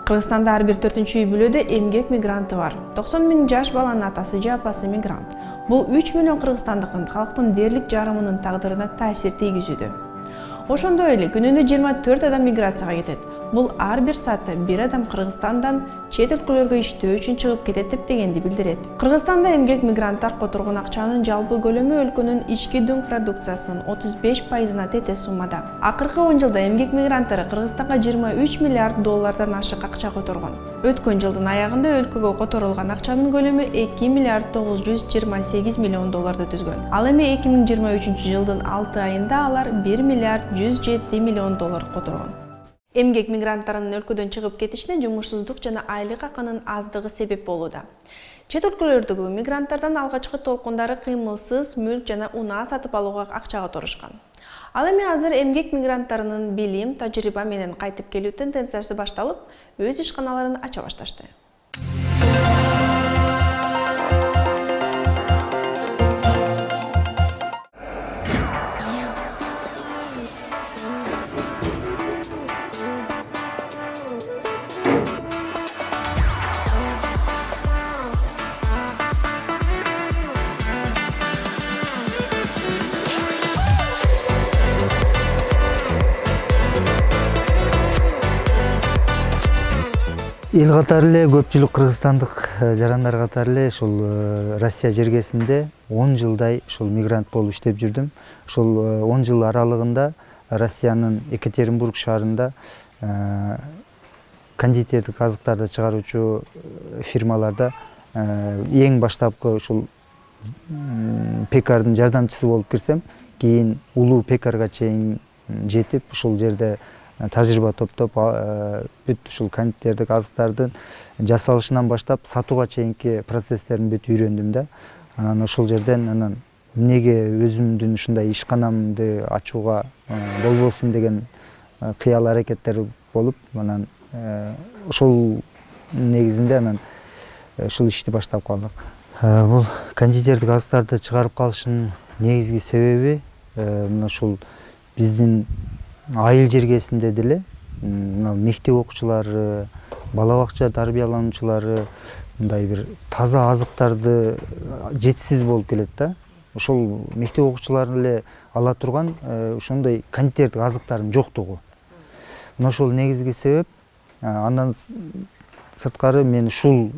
Кыргызстанда ар бир 4-үй бүлөдө эмгек мигранты бар. 90 000 жаш баланын атасы же апасы мигрант. Бул 3 миллион кыргызстандыктын калктын дээрлик жарымынын тагдырына таасир тийгизүүдө. Ошондой эле күнүнө 24 адам миграцияга кетет. Бул ар бир саатта бир адам Кыргызстандан чет өлкөлөргө иштөө үчүн чыгып кетет деп дегенди билдирет. Кыргызстанда эмгек мигранттар которгон акчанын жалпы көлөмү өлкөнүн ички дүң продукциясынын 35%-на тете суммада. Акыркы 10 жылда эмгек мигранттары Кыргызстанга 23 миллиард доллардан ашык акча которгон. Өткөн жылдын аягында өлкөгө которулган акчанын көлөмү 2 миллиард 928 миллион долларды түзгөн. Ал эми 2023 жылдын 6 айында алар 1 миллиард 107 миллион доллар которгон. Эмгек мигранттарынын өлкөдөн чыгып кетишине жумушсуздук жана айлык акынын аздыгы себеп болууда. Чет өлкөлөрдөгү мигранттардан алгачкы толкундары кыймылсыз мүлк жана унаа сатып алууга акча которушкан. Ал эми азыр эмгек мигранттарынын билим, тажрыйба менен кайтып келүү тенденциясы башталып, өз ишканаларын ача башташты. Эл катары эле көпчүлүк кыргызстандык жарандар катары эле ушул Россия жергесинде 10 жылдай ушул мигрант болуп иштеп жүрдүм. Ушул 10 жыл аралыгында Россиянын Екатеринбург шаарында кондитердик азыктарды чыгаруучу фирмаларда эң баштапкы ушул пекардын жардамчысы болуп кирсем, кийин улуу пекарга чейин жетип, ушул жерде тажрыйба топтоп, бүт ушул кондитердик азыктардын жасалышынан баштап сатууга чейинки процесстерин бүт үйрөндүм да. Анан ошол жерден анан эмнеге өзүмдүн ушундай ишканамды ачууга болбосун деген кыял аракеттер болуп, анан ошол негизинде анан ушул ишти баштап калдык. Бул кондитердик азыктарды чыгарып калыштын негизги себеби мына ушул биздин айыл жергесинде деле мектеп окуучулары, бала бакча тарбиялануучулары мындай бир таза азыктарды жетишсиз болуп келет да. Ошол мектеп окуучулары эле ала турган ошондой кондитердик азыктардын жоктугу. Мына ошол негизги себеп. Андан сырткары мен ушул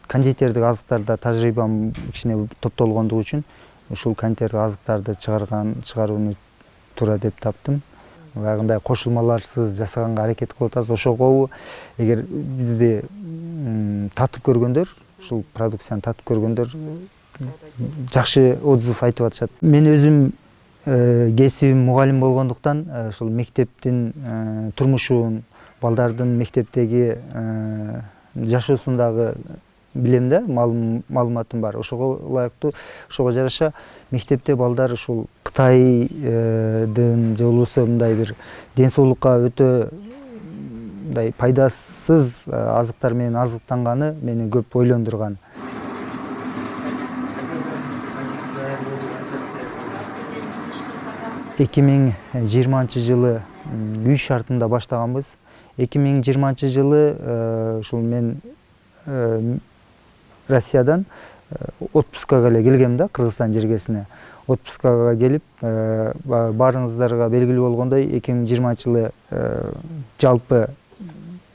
кондитердик азыктарда тажрыйбам кичине топтолгондугу үчүн ушул кондитердик азыктарды чыгарууну туура деп таптым. Баягындай кошулмаларсыз жасаганга аракет кылып атабыз. Ошого эгер бизди татып көргөндөр, ушул продукцияны татып көргөндөр жакшы отзыв айтып атышат. Мен өзүм кесибим мугалим болгондуктан ушул мектептин турмушун, балдардын мектептеги жашоосун дагы билем да, маалыматым бар. Ошого ылайыктуу, ошого жараша мектепте балдар ушул Кытайдын же болбосо мындай бир ден соолукка өтө мындай пайдасыз азыктар менен азыктанганы мени көп ойлондурган. 2020 жылы үй шартында баштаганбыз. 2020 жылы ушул мен Россиядан отпускага эле келгем да, Кыргызстан жергесине. Отпускага келип, баарыңыздарга белгилүү болгондой 2020 жылы жалпы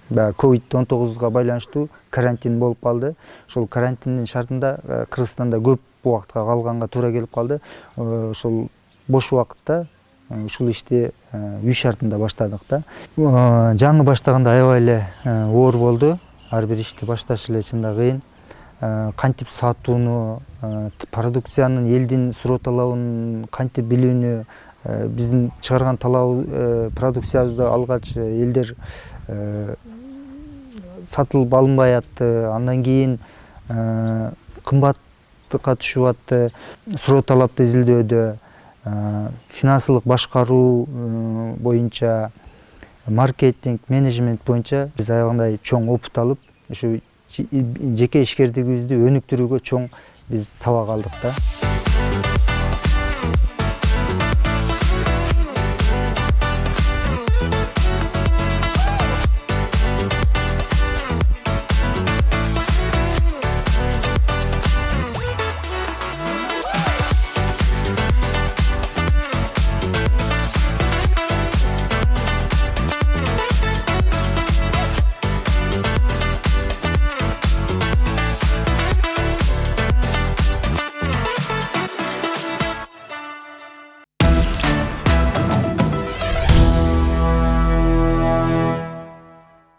COVID-19 байланыштуу карантин болуп калды. Ошол карантиндин шартында Кыргызстанда көп убакытка калганга туура келип калды. Ошол бош убакытта ушул ишти үй шартында баштадык да. Жаңы баштаганда аябай эле оор болду. Ар бир ишти башташ эле чында кыйын. Кантип сатууну, продукциянын элдин суроо талабын кантип билүүнү, биздин чыгарган продукциябызды алгач элдер сатылып алынбай атты, андан кийин кымбатка түшүп атты, суроо талапты изилдөөдө, финансылык башкаруу боюнча, маркетинг, менеджмент боюнча биз аябагандай чоң опыт алып, ушу жеке ишкердигибизди өнүктүрүүгө чоң биз сабак алдык да.